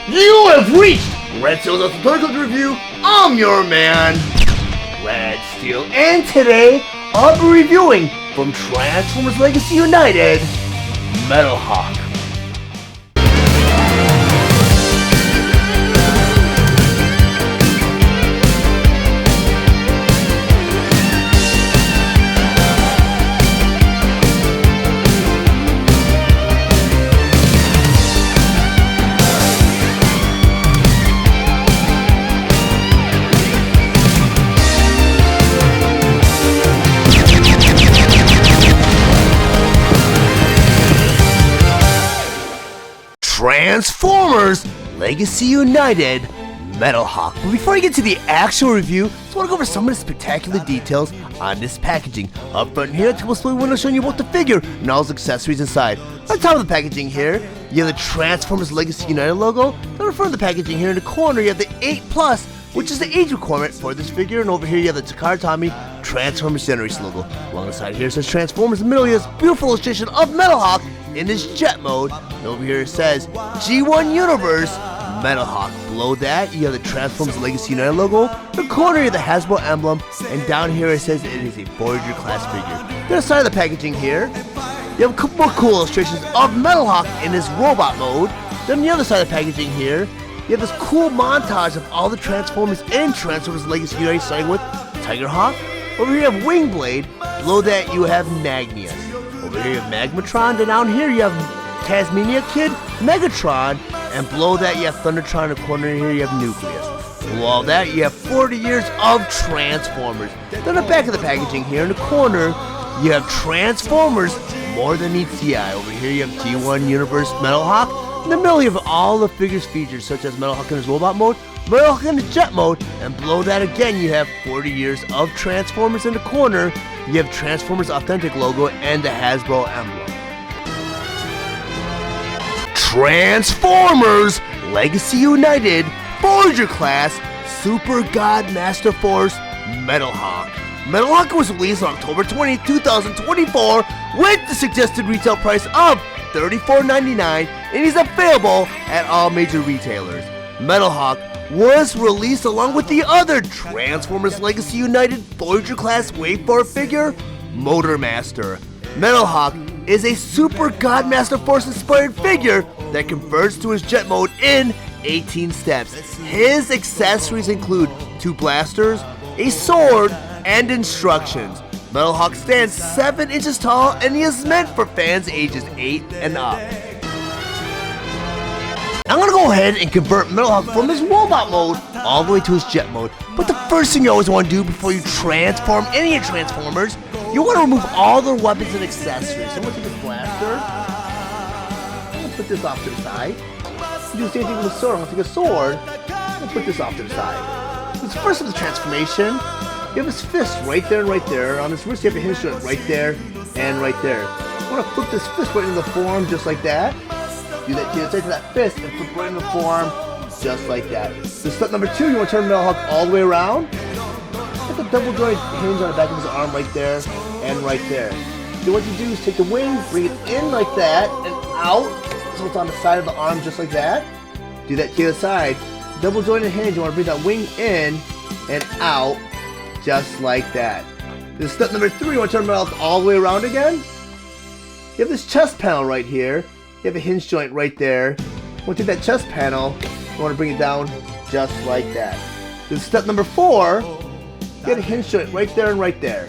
You have reached Red Steele's Authority Review. I'm your man, Red Steele, and today I'll be reviewing from Transformers Legacy United, Metalhawk. Transformers Legacy United Metalhawk. But before I get to the actual review, I just want to go over some of the spectacular details on this packaging. Up front here, the display window showing you both the figure and all its accessories inside. On top of the packaging here, you have the Transformers Legacy United logo. Then in front of the packaging here in the corner, you have the 8+, which is the age requirement for this figure. And over here, you have the Takara Tomy Transformers Generation logo. Along the side here, it says Transformers. In the middle, you have this beautiful illustration of Metalhawk in this jet mode. And over here it says G1 Universe Metalhawk. Below that you have the Transformers Legacy United logo. In the corner you have the Hasbro emblem, and down here it says it is a Voyager class figure. To the side of the packaging here, you have a couple more cool illustrations of Metalhawk in his robot mode. Then on the other side of the packaging here, you have this cool montage of all the Transformers in Transformers Legacy United, starting with Tigerhawk. Over here you have Wingblade. Below that you have Magnius. Over here you have Magmatron, and down here you have Tasmania Kid, Megatron, and below that you have Thundertron. In the corner here you have Nucleus. Below all that you have 40 years of Transformers. Then the back of the packaging here in the corner, you have Transformers More Than Meets the Eye. Over here you have G1 Universe Metalhawk. In the middle you have all the figures featured, such as Metalhawk in his robot mode, Metalhawk in his jet mode, and below that again you have 40 years of Transformers. In the corner you have Transformers Authentic logo and the Hasbro emblem. Transformers Legacy United Voyager class Super God Masterforce Metalhawk. Metalhawk was released on October 20, 2024 with the suggested retail price of $34.99 and is available at all major retailers. Metalhawk was released along with the other Transformers Legacy United Voyager class Wave 4 figure, Motormaster. Metalhawk is a Super God Masterforce inspired figure that converts to his jet mode in 18 steps. His accessories include 2 blasters, a sword, and instructions. Metalhawk stands 7 inches tall and he is meant for fans ages 8 and up. I'm gonna go ahead and convert Metalhawk from his robot mode all the way to his jet mode. But the first thing you always want to do before you transform any of your Transformers, you want to remove all their weapons and accessories. So I'm gonna take this blaster, I'm gonna put this off to the side. Do the same thing with the sword. I'm gonna take a sword, I'm gonna put this off to the side. So first of the transformation, you have his fist right there and right there. On his wrist you have a hinge joint right there and right there. I want to flip this fist right into the form just like that. Do that, take that fist and flip right in the form, just like that. So step number 2, you want to turn Metalhawk all the way around. Put the double joint hinge on the back of his arm right there and right there. So what you do is take the wing, bring it in like that and out, so it's on the side of the arm just like that. Do that to the other side. Double jointed hinge, you want to bring that wing in and out, just like that. Then step number 3, you want to turn Metalhawk all the way around again. You have this chest panel right here. You have a hinge joint right there. We'll take that chest panel, you want to bring it down just like that. Then step number 4, you have a hinge joint right there and right there.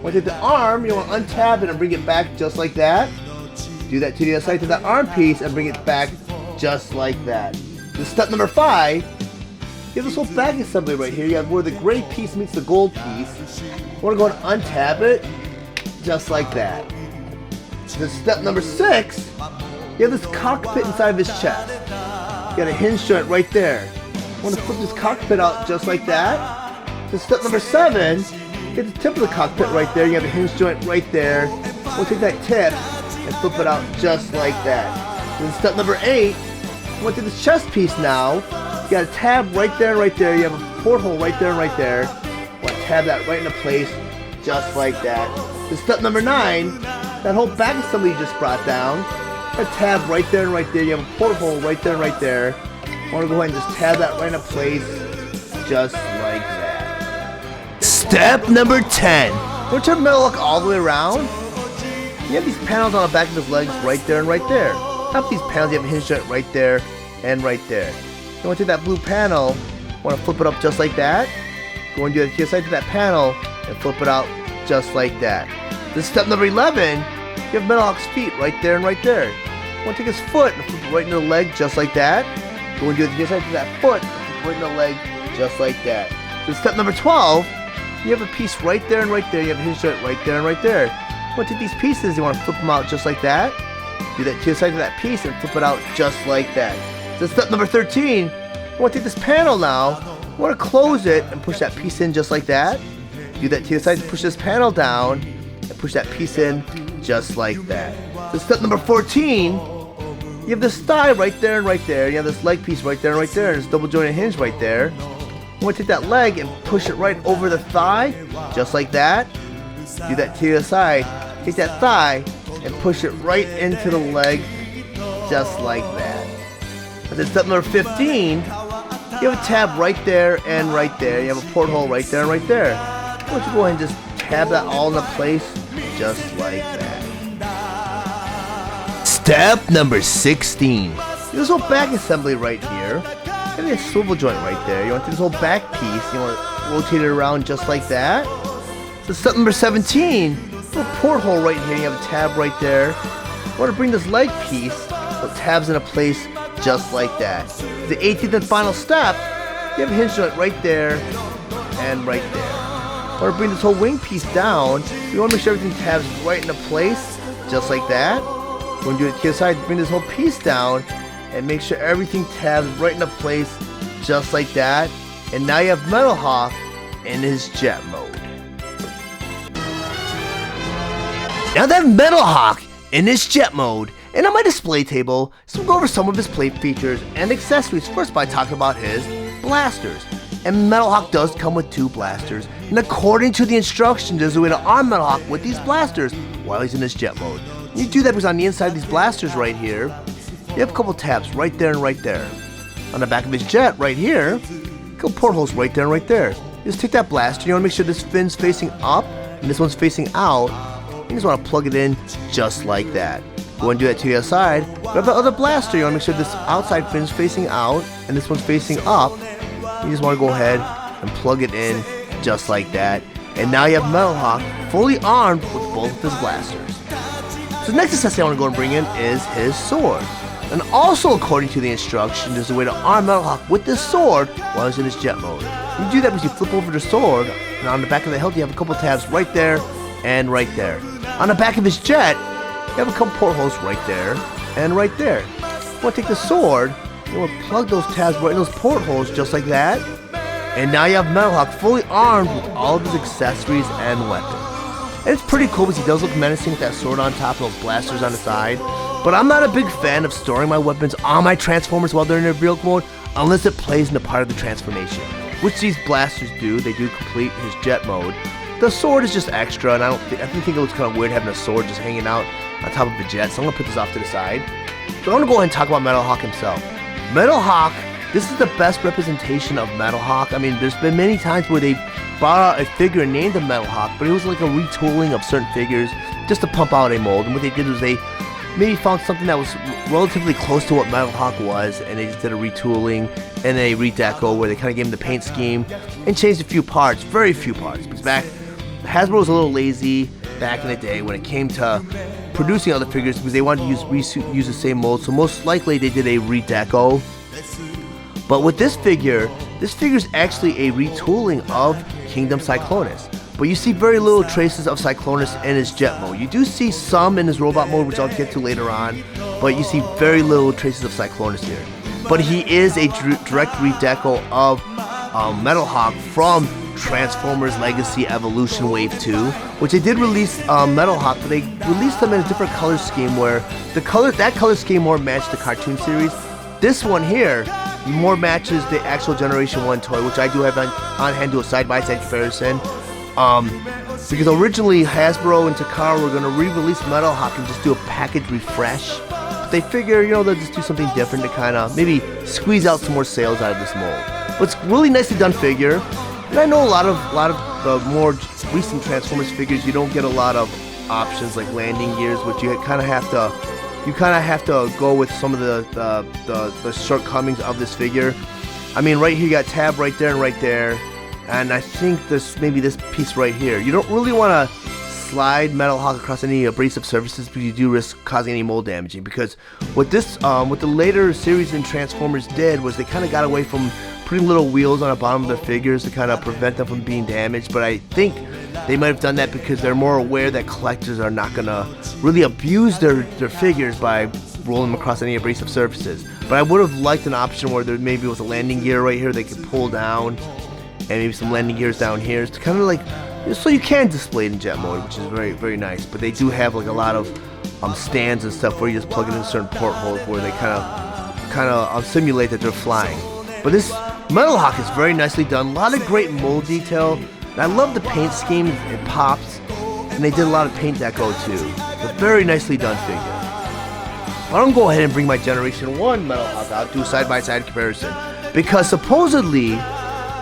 Want to take the arm, you want to untab it and bring it back just like that. Do that to the other side to that arm piece and bring it back just like that. Then step number 5, you have this whole back assembly right here. You have where the gray piece meets the gold piece. You want to go and untab it just like that. Then step number 6, you have this cockpit inside of his chest. You got a hinge joint right there. You want to flip this cockpit out just like that. Then step number 7, you get the tip of the cockpit right there. You have a hinge joint right there. We'll take that tip and flip it out just like that. Then step number 8, you want to this chest piece now. You got a tab right there and right there. You have a porthole right there and right there. You want to tab that right into place just like that. Then step number 9, that whole back assembly you just brought down. A tab right there and right there. You have a porthole right there and right there. want to go ahead and just tab that right into place, just like that. Step number 10. We'll turn Metalhawk all the way around. You have these panels on the back of his legs right there and right there. Top these panels, you have a hinge joint right there and right there. You want to take that blue panel, want to flip it up just like that. Go and do the other side to that panel and flip it out just like that. This is step number 11. You have Metalhawk's feet right there and right there. You want to take his foot and flip it right into the leg just like that. Go and do the other side to that foot and flip it right into the leg just like that. This is step number 12. You have a piece right there and right there. You have a hinge joint right there and right there. You want to take these pieces, you want to flip them out just like that. Do that to the side of that piece and flip it out just like that. This is step number 13. You want to take this panel now. You want to close it and push that piece in just like that. Do that to the side, push this panel down and push that piece in just like that. This is step number 14. You have this thigh right there and right there. You have this leg piece right there and right there. And this double jointed hinge right there. You want to take that leg and push it right over the thigh, just like that. Do that to the side. Take that thigh and push it right into the leg, just like that. And then step number 15, you have a tab right there and right there. You have a porthole right there and right there. Why don't you go ahead and just tab that all into place, just like that. Step number 16. This whole back assembly right here. You have a swivel joint right there. You want to take this whole back piece, you want to rotate it around just like that. So step number 17, a porthole right here, you have a tab right there. You want to bring this leg piece, the tabs into place just like that. The 18th and final step, you have a hinge joint right there and right there. You want to bring this whole wing piece down. You want to make sure everything tabs right into place, just like that. You want to do it to the side, bring this whole piece down and make sure everything tabs right into place, just like that. And now you have Metalhawk in his jet mode. Now that Metalhawk in his jet mode and on my display table, so we'll go over some of his plate features and accessories first by talking about his blasters. And Metalhawk does come with 2 blasters, and according to the instructions, there's a way to arm Metalhawk with these blasters while he's in his jet mode. And you do that because on the inside of these blasters right here, you have a couple tabs right there and right there. On the back of his jet right here, a couple portholes right there and right there. You just take that blaster, you want to make sure this fin's facing up and this one's facing out. You just want to plug it in just like that. Go and do that to the other side. Grab the other blaster, you want to make sure this outside fin's facing out and this one's facing up. You just want to go ahead and plug it in just like that. And now you have Metalhawk fully armed with both of his blasters. So the next accessory I want to go and bring in is his sword. And also according to the instructions, there's a way to arm Metalhawk with this sword while he's in his jet mode. You do that because you flip over the sword, and on the back of the hilt you have a couple tabs right there and right there. On the back of his jet, you have a couple portholes right there and right there. You want to take the sword, you want to plug those tabs right in those portholes just like that. And now you have Metalhawk fully armed with all of his accessories and weapons. And it's pretty cool because he does look menacing with that sword on top and those blasters on the side. But I'm not a big fan of storing my weapons on my Transformers while they're in their vehicle mode unless it plays into part of the transformation, which these blasters do. They do complete his jet mode. The sword is just extra, and I think it looks kind of weird having a sword just hanging out on top of a jet, so I'm going to put this off to the side. So I want to go ahead and talk about Metalhawk himself. Metalhawk, this is the best representation of Metalhawk. I mean, there's been many times where they brought out a figure named the Metalhawk, but it was like a retooling of certain figures just to pump out a mold. And what they did was they maybe found something that was relatively close to what Metalhawk was, and they just did a retooling and a redeco where they kind of gave him the paint scheme and changed a few parts, very few parts. Because back, Hasbro was a little lazy back in the day when it came to producing other figures because they wanted to use the same mold, so most likely they did a redeco. But with this figure is actually a retooling of Kingdom Cyclonus. But you see very little traces of Cyclonus in his jet mode. You do see some in his robot mode, which I'll get to later on, but you see very little traces of Cyclonus here. But he is a direct redeco of Metalhawk from Transformers Legacy Evolution Wave 2, which they did release Metalhawk, but they released them in a different color scheme where that color scheme more matched the cartoon series. This one here more matches the actual Generation 1 toy, which I do have on hand to do a side-by-side comparison. Because originally Hasbro and Takara were going to re-release Metalhawk and just do a package refresh. they figure, you know, they'll just do something different to kind of maybe squeeze out some more sales out of this mold. But it's really nicely done figure, and I know a lot of the more recent Transformers figures, you don't get a lot of options like landing gears, which you kind of have to go with some of the shortcomings of this figure. I mean, right here you got tab right there and right there, and I think maybe this piece right here. You don't really want to slide Metalhawk across any abrasive surfaces because you do risk causing any mold damaging. Because what the later series in Transformers did was they kind of got away from putting little wheels on the bottom of their figures to kind of prevent them from being damaged. But I think they might have done that because they're more aware that collectors are not gonna really abuse their figures by rolling them across any abrasive surfaces. But I would have liked an option where there maybe was a landing gear right here they could pull down, and maybe some landing gears down here to kind of like, so you can display it in jet mode, which is very, very nice. But they do have like a lot of stands and stuff where you just plug it in certain portholes where they kind of simulate that they're flying. But this Metalhawk is very nicely done. A lot of great mold detail. And I love the paint scheme. It pops, and they did a lot of paint deco too. A very nicely done figure. Why don't go ahead and bring my Generation 1 Metalhawk out, do a side-by-side comparison, because supposedly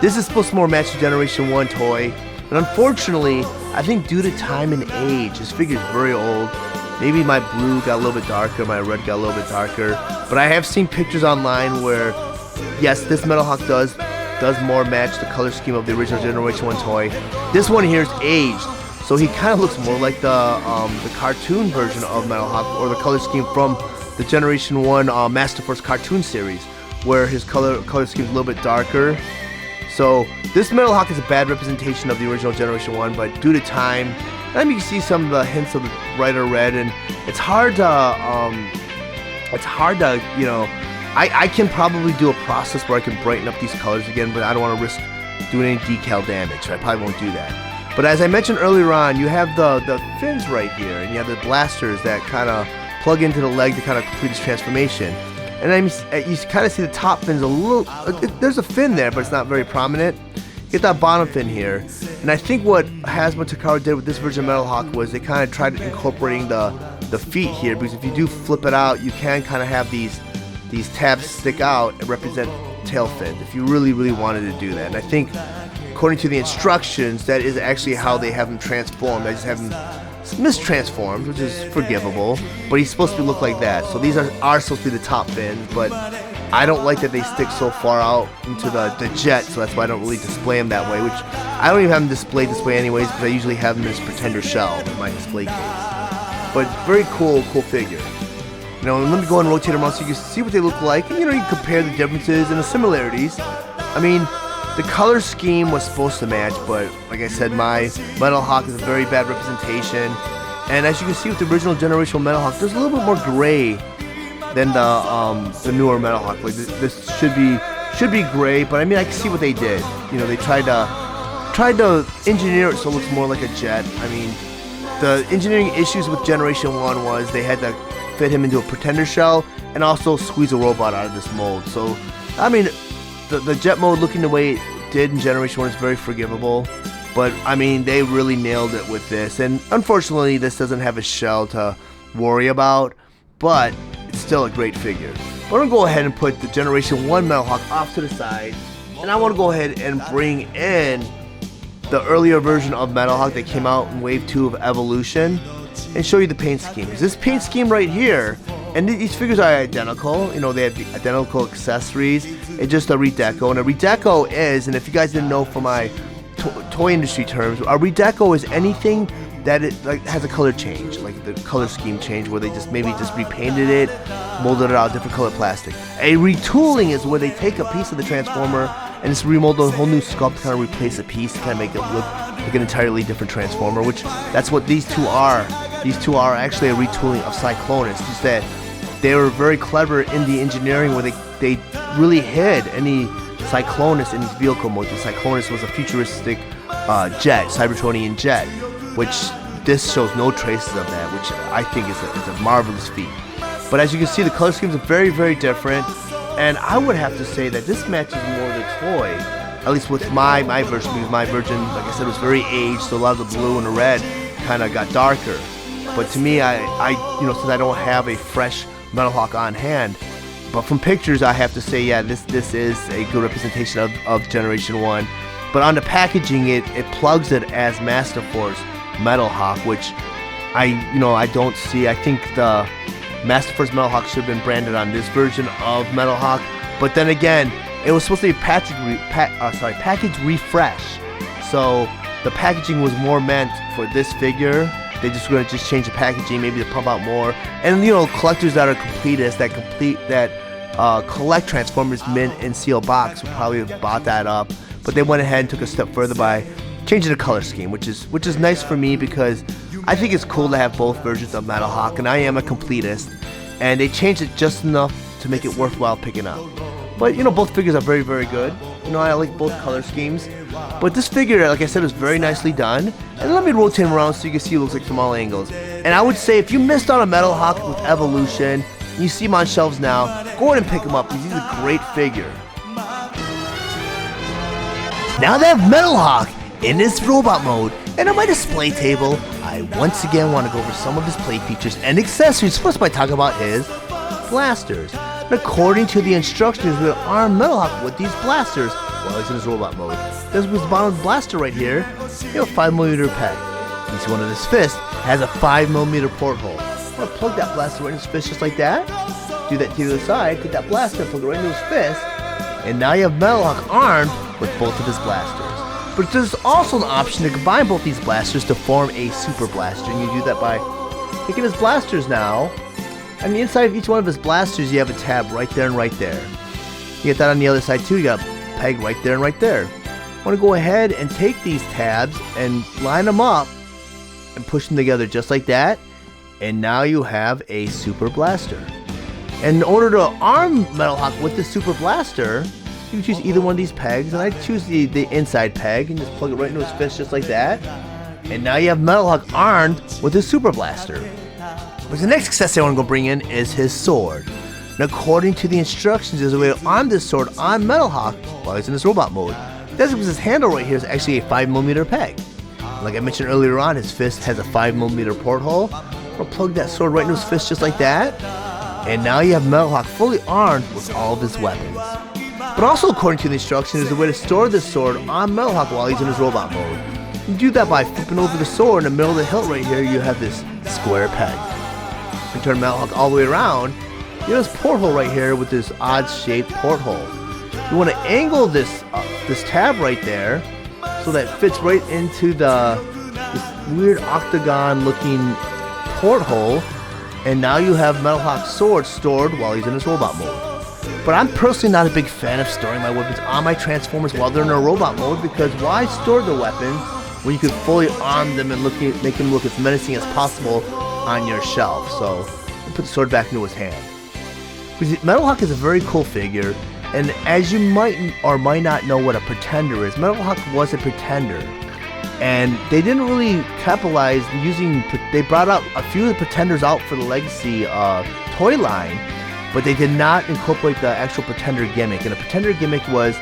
this is supposed to more match the Generation 1 toy. And unfortunately, I think due to time and age, this figure is very old. Maybe my blue got a little bit darker, my red got a little bit darker. But I have seen pictures online where, yes, this Metalhawk does more match the color scheme of the original Generation 1 toy. This one here is aged, so he kind of looks more like the cartoon version of Metalhawk, or the color scheme from the Generation 1 Masterforce cartoon series, where his color scheme is a little bit darker. So this Metalhawk is a bad representation of the original Generation 1, but due to time, I mean, you can see some of the hints of the brighter red, and it's hard to, you know, I can probably do a process where I can brighten up these colors again, but I don't want to risk doing any decal damage, so I probably won't do that. But as I mentioned earlier on, you have the fins right here, and you have the blasters that kind of plug into the leg to kind of complete this transformation. And then you kind of see the top fins a little, there's a fin there, but it's not very prominent. Get that bottom fin here. And I think what Hasbro Takara did with this version of Metalhawk was they kind of tried incorporating the feet here, because if you do flip it out, you can kind of have these tabs stick out and represent tail fins if you really, really wanted to do that. And I think, according to the instructions, that is actually how they have him transformed. They just have him mistransformed, which is forgivable, but he's supposed to look like that. So these are supposed to be the top fins, but I don't like that they stick so far out into the jet, so that's why I don't really display them that way, which I don't even have them displayed this way anyways, because I usually have them in this Pretender shell in my display case. But very cool figure. You know, let me go and rotate them around so you can see what they look like, and you know, you compare the differences and the similarities. I mean, the color scheme was supposed to match, but like I said, my Metalhawk is a very bad representation. And as you can see with the original Generation Metalhawk, there's a little bit more gray than the newer Metalhawk. Like this should be gray, but I mean, I can see what they did. You know, they tried to engineer it so it looks more like a jet. I mean, the engineering issues with Generation 1 was they had to fit him into a Pretender shell and also squeeze a robot out of this mold. So, I mean, the jet mode looking the way it did in Generation 1 is very forgivable, but I mean, they really nailed it with this. And unfortunately, this doesn't have a shell to worry about, but it's still a great figure. But I'm going to go ahead and put the Generation 1 Metalhawk off to the side, and I want to go ahead and bring in the earlier version of Metalhawk that came out in Wave 2 of Evolution, and show you the paint scheme. This paint scheme right here, and these figures are identical, you know, they have the identical accessories. It's just a redeco, and a redeco is, and if you guys didn't know from my toy industry terms, a redeco is anything that it like has a color change, like the color scheme change, where they just maybe just repainted it, molded it out different color plastic. A retooling is where they take a piece of the Transformer and just remold a whole new sculpt to kind of replace a piece to kind of make it look like an entirely different Transformer, which that's what these two are. These two are actually a retooling of Cyclonus. Just that they were very clever in the engineering where they really hid any Cyclonus in his vehicle mode. The Cyclonus was a futuristic jet, Cybertronian jet, which this shows no traces of that, which I think is a marvelous feat. But as you can see, the color schemes are very, very different, and I would have to say that this matches more the toy, at least with my version, because my version, like I said, was very aged, so a lot of the blue and the red kind of got darker. But to me, I you know, since I don't have a fresh Metalhawk on hand. But from pictures, I have to say, yeah, this is a good representation of Generation 1. But on the packaging, it plugs it as Masterforce Metalhawk, which I don't see. I think the Masterforce Metalhawk should have been branded on this version of Metalhawk. But then again, it was supposed to be package refresh. So the packaging was more meant for this figure. They just going to change the packaging, maybe to pump out more. And collectors that are completists that collect Transformers mint and seal box would probably have bought that up. But they went ahead and took a step further by changing the color scheme, which is nice for me because I think it's cool to have both versions of Metalhawk, and I am a completist. And they changed it just enough to make it worthwhile picking up. But both figures are very, very good. I like both color schemes. But this figure, like I said, is very nicely done. And let me rotate him around so you can see it looks like from all angles. And I would say if you missed on a Metalhawk with Evolution, and you see him on shelves now, go ahead and pick him up because he's a great figure. Now that I have Metalhawk in this robot mode and on my display table, I once again want to go over some of his play features and accessories, first by talking about his blasters. And according to the instructions, we'll arm Metalhawk with these blasters while he's in his robot mode. This was the bottom blaster right here. You have a 5mm peg. Each one of his fists has a 5mm porthole. I'm going to plug that blaster right in his fist just like that. Do that to the other side, take that blaster, plug it right into his fist, and now you have Metalhawk armed with both of his blasters. But there's also an option to combine both these blasters to form a super blaster, and you do that by taking his blasters now. On the inside of each one of his blasters, you have a tab right there and right there. You get that on the other side too. You got a peg right there and right there. I want to go ahead and take these tabs and line them up and push them together just like that. And now you have a super blaster. And in order to arm Metalhawk with the super blaster, you can choose either one of these pegs. And I choose the inside peg and just plug it right into his fist just like that. And now you have Metalhawk armed with his super blaster. But the next accessory I want to go bring in is his sword. And according to the instructions, there's a way to arm this sword on Metalhawk while he's in his robot mode. That's because his handle right here is actually a 5mm peg. Like I mentioned earlier on, his fist has a 5mm porthole. We'll plug that sword right into his fist just like that. And now you have Metalhawk fully armed with all of his weapons. But also according to the instructions, there's a way to store this sword on Metalhawk while he's in his robot mode. You do that by flipping over the sword. In the middle of the hilt right here, you have this square peg. You turn Metalhawk all the way around, you have this porthole right here with this odd-shaped porthole. You want to angle this tab right there so that it fits right into this weird octagon-looking porthole, and now you have Metalhawk's sword stored while he's in his robot mode. But I'm personally not a big fan of storing my weapons on my Transformers while they're in a robot mode, because why store the weapons when you could fully arm them and make them look as menacing as possible on your shelf? So I put the sword back into his hand. Because Metalhawk is a very cool figure, and as you might or might not know what a pretender is, Metalhawk was a pretender. And they didn't really capitalize they brought out a few of the pretenders out for the Legacy toy line, but they did not incorporate the actual pretender gimmick. And the pretender gimmick was,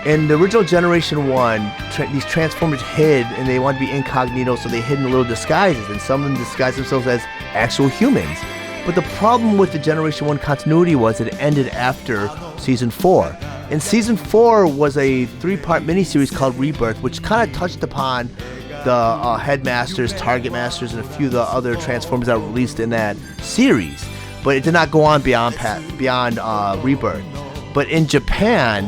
in the original Generation 1, these Transformers hid, and they wanted to be incognito, so they hid in little disguises, and some of them disguised themselves as actual humans. But the problem with the Generation 1 continuity was it ended after Season 4. And Season 4 was a 3-part miniseries called Rebirth, which kind of touched upon the Headmasters, Target Masters, and a few of the other Transformers that were released in that series. But it did not go on beyond Rebirth. But in Japan,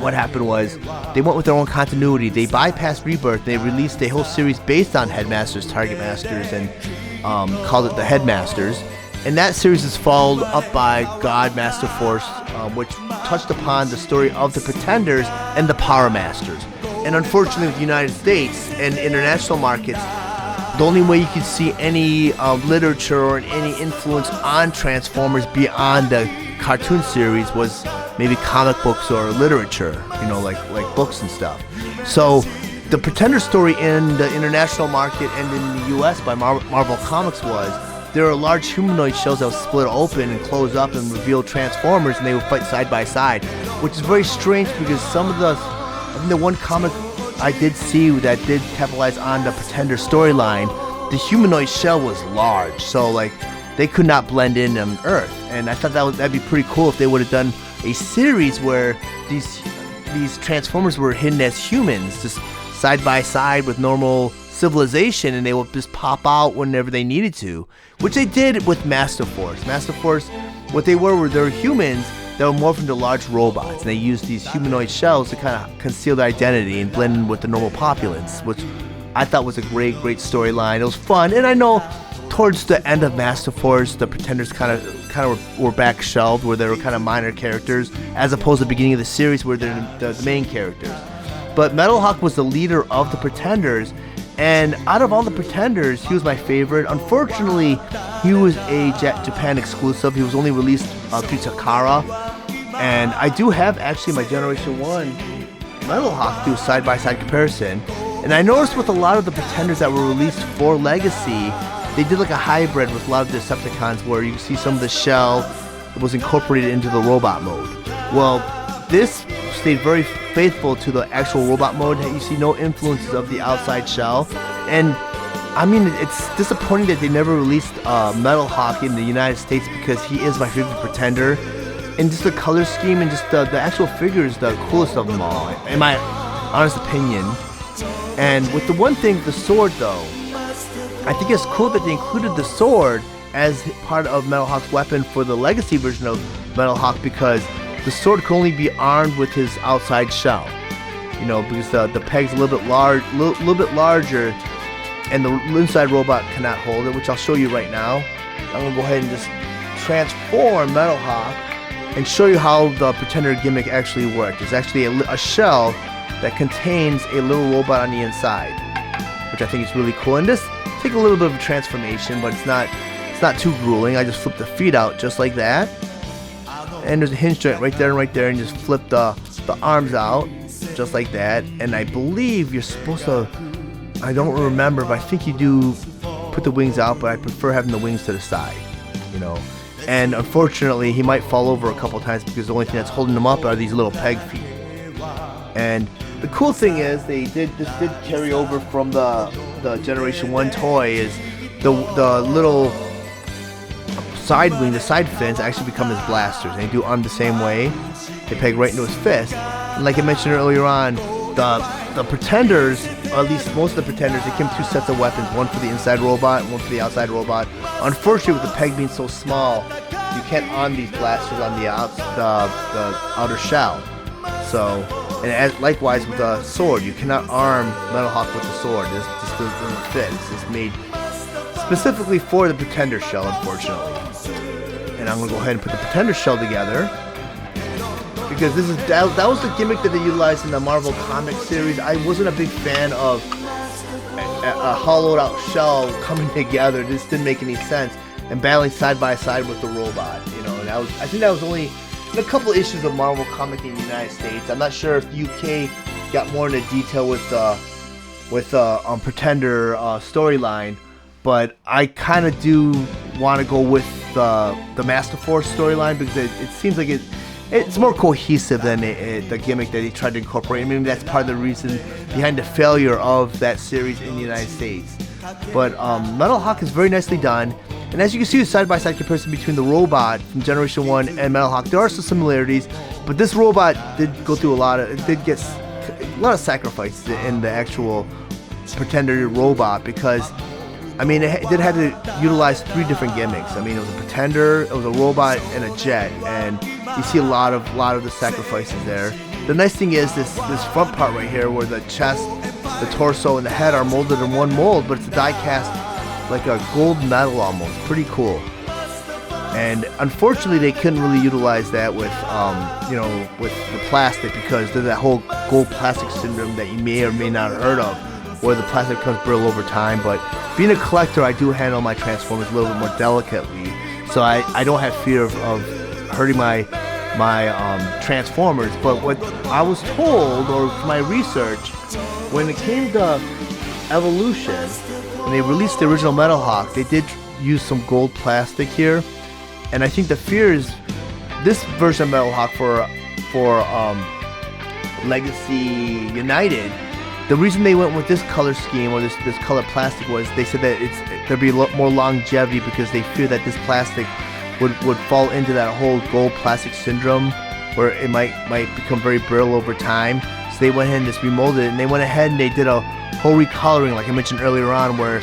what happened was they went with their own continuity. They bypassed Rebirth. They released a whole series based on Headmasters, Target Masters, and called it the Headmasters. And that series is followed up by God Masterforce, which touched upon the story of the Pretenders and the Power Masters. And unfortunately, with the United States and international markets, the only way you could see any literature or any influence on Transformers beyond the cartoon series was maybe comic books or literature, like books and stuff. So the Pretender story in the international market and in the US by Marvel Comics was there are large humanoid shells that would split open and close up and reveal Transformers, and they would fight side by side, which is very strange because I think the one comic I did see that did capitalize on the Pretender storyline, the humanoid shell was large. So like they could not blend in on Earth. And I thought that'd be pretty cool if they would have done a series where these Transformers were hidden as humans, just side by side with normal civilization, and they would just pop out whenever they needed to, which they did with Masterforce. Masterforce, what they were humans that were morphed into large robots, and they used these humanoid shells to kind of conceal their identity and blend in with the normal populace, which I thought was a great storyline. It was fun, and I know towards the end of Masterforce, the Pretenders kind of were back shelved, where they were kind of minor characters, as opposed to the beginning of the series where they're the main characters. But Metalhawk was the leader of the Pretenders, and out of all the Pretenders, he was my favorite. Unfortunately, he was a Japan exclusive. He was only released through Takara, and I do have actually my Generation 1 Metalhawk do a side-by-side comparison. And I noticed with a lot of the Pretenders that were released for Legacy, they did like a hybrid with a lot of the Decepticons, where you can see some of the shell that was incorporated into the robot mode. Well, this stayed very faithful to the actual robot mode. You see no influences of the outside shell. And I mean, it's disappointing that they never released Metalhawk in the United States, because he is my favorite Pretender. And just the color scheme and just the actual figure is the coolest of them all, in my honest opinion. And with the one thing, the sword though, I think it's cool that they included the sword as part of Metalhawk's weapon for the Legacy version of Metalhawk, because the sword can only be armed with his outside shell. You know, because the peg's a little bit larger, and the inside robot cannot hold it, which I'll show you right now. I'm gonna go ahead and just transform Metalhawk and show you how the Pretender gimmick actually worked. It's actually a shell that contains a little robot on the inside, which I think is really cool. And this takes a little bit of a transformation, but it's not too grueling. I just flip the feet out just like that, and there's a hinge joint right there, and just flip the arms out just like that. And I believe you're supposed to, I don't remember, but I think you do put the wings out, but I prefer having the wings to the side, you know. And unfortunately, he might fall over a couple times, because the only thing that's holding him up are these little peg feet. And the cool thing is, this did carry over from the Generation 1 toy, is the little side wing, the side fins actually become his blasters, and they do arm the same way. They peg right into his fist. And like I mentioned earlier on, the Pretenders, or at least most of the Pretenders, they came with two sets of weapons, one for the inside robot and one for the outside robot. Unfortunately, with the peg being so small, you can't arm these blasters on the outer shell. So, and likewise with the sword, you cannot arm Metalhawk with the sword. This doesn't fit. It's just made specifically for the Pretender shell, unfortunately. And I'm gonna go ahead and put the Pretender shell together, because that was the gimmick that they utilized in the Marvel comic series. I wasn't a big fan of a hollowed out shell coming together. This didn't make any sense, and battling side by side with the robot. You know, and I think that was only in a couple issues of Marvel comic in the United States. I'm not sure if the UK got more into detail with Pretender storyline, but I kind of do want to go with the Masterforce storyline, because it seems like it's more cohesive than the gimmick that he tried to incorporate. I mean, that's part of the reason behind the failure of that series in the United States. But Metalhawk is very nicely done, and as you can see, the side-by-side comparison between the robot from Generation 1 and Metalhawk, there are some similarities, but this robot did go through it did get a lot of sacrifices in the actual Pretender robot, because I mean, it did have to utilize 3 different gimmicks. I mean, it was a Pretender, it was a robot, and a jet, and you see a lot of the sacrifices there. The nice thing is this front part right here, where the chest, the torso, and the head are molded in one mold, but it's a die cast like a gold medal almost. Pretty cool. And unfortunately, they couldn't really utilize that with with the plastic, because there's that whole gold plastic syndrome that you may or may not have heard of, where the plastic becomes brittle over time. But being a collector, I do handle my Transformers a little bit more delicately, so I don't have fear of hurting my Transformers. But what I was told, or from my research, when it came to Evolution, when they released the original Metalhawk, they did use some gold plastic here, and I think the fear is this version of Metalhawk for Legacy United. The reason they went with this color scheme, or this color plastic, was they said that there'd be a lot more longevity because they fear that this plastic would fall into that whole gold plastic syndrome where it might become very brittle over time. So they went ahead and just remolded it, and they went ahead and they did a whole recoloring like I mentioned earlier on, where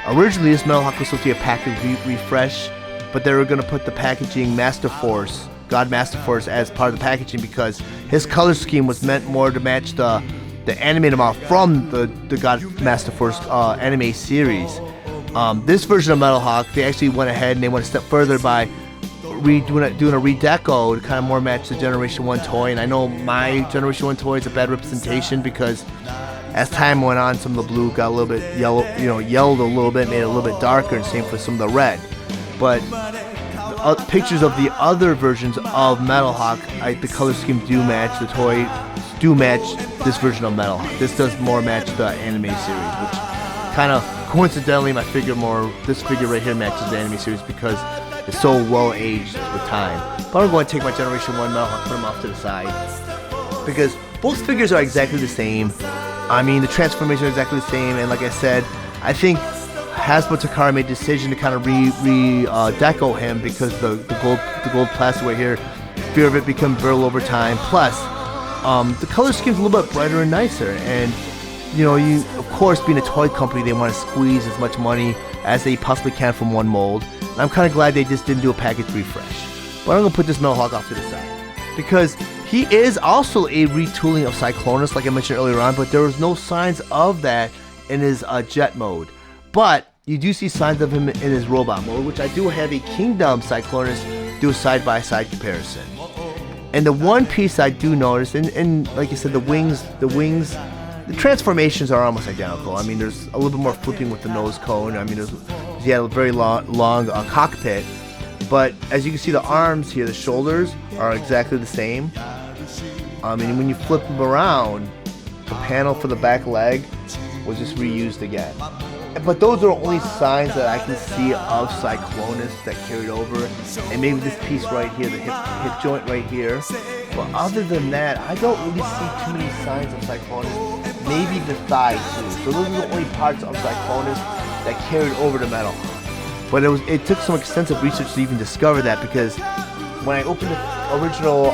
originally this Metalhawk was supposed to be a package refresh, but they were going to put the packaging Masterforce, God Masterforce, as part of the packaging because his color scheme was meant more to match the animated model from the God Masterforce anime series. This version of Metalhawk, they actually went ahead and they went a step further by doing a redeco to kind of more match the Generation 1 toy. And I know my Generation 1 toy is a bad representation because as time went on, some of the blue got a little bit yellowed a little bit, made it a little bit darker, and same for some of the red. But pictures of the other versions of Metalhawk, the color scheme do match, the toy do match this version of Metalhawk. This does more match the anime series, which kind of coincidentally this figure right here matches the anime series because it's so well aged with time. But I'm going to take my Generation 1 Metalhawk, put them off to the side because both figures are exactly the same. I mean, the transformation are exactly the same, and like I said, I think Hasbro Takara made a decision to kind of deco him because the gold plastic right here, fear of it become brittle over time. Plus, the color scheme's a little bit brighter and nicer, and you of course, being a toy company, they want to squeeze as much money as they possibly can from one mold. And I'm kind of glad they just didn't do a package refresh. But I'm gonna put this Metalhawk off to the side because he is also a retooling of Cyclonus, like I mentioned earlier on, but there was no signs of that in his jet mode. But you do see signs of him in his robot mode, which I do have a Kingdom Cyclonus do a side-by-side comparison. And the one piece I do notice, and like I said, the wings, the transformations are almost identical. I mean, there's a little bit more flipping with the nose cone. I mean, he had a very long cockpit. But as you can see, the arms here, the shoulders are exactly the same. And when you flip them around, the panel for the back leg was just reused again. But those are only signs that I can see of Cyclonus that carried over. And maybe this piece right here, the hip joint right here. But other than that, I don't really see too many signs of Cyclonus. Maybe the thigh too. So those are the only parts of Cyclonus that carried over to Metalhawk. But it took some extensive research to even discover that, because when I opened the original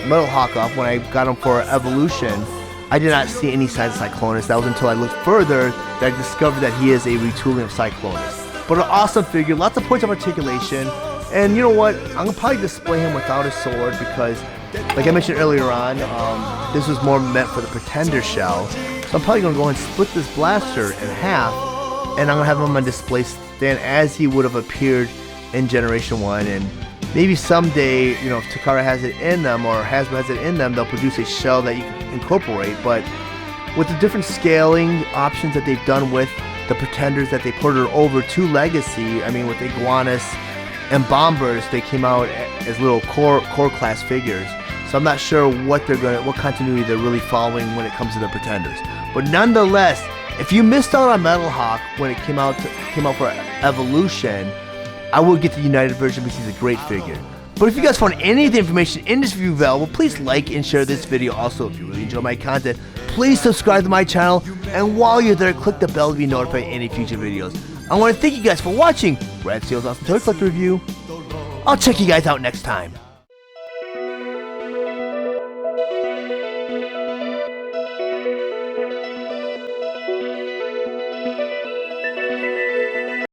Metalhawk up, when I got him for Evolution, I did not see any signs of Cyclonus. That was until I looked further that I discovered that he is a retooling of Cyclonus. But an awesome figure, lots of points of articulation, and you know what? I'm gonna probably display him without his sword because, like I mentioned earlier on, this was more meant for the Pretender shell. So I'm probably gonna go and split this blaster in half, and I'm gonna have him on display stand as he would have appeared in Generation 1. And maybe someday, if Takara has it in them or Hasbro has it in them, they'll produce a shell that you can incorporate. But with the different scaling options that they've done with the Pretenders that they ported over to Legacy, I mean, with Iguanas and Bombers, they came out as little core class figures. So I'm not sure what continuity they're really following when it comes to the Pretenders. But nonetheless, if you missed out on Metalhawk when it came out for Evolution, I will get the United version because he's a great figure. But if you guys found any of the information in this review valuable, please like and share this video. Also, if you really enjoy my content, please subscribe to my channel. And while you're there, click the bell to be notified of any future videos. I want to thank you guys for watching Brad Steele's Awesome Toy Collector Review. I'll check you guys out next time.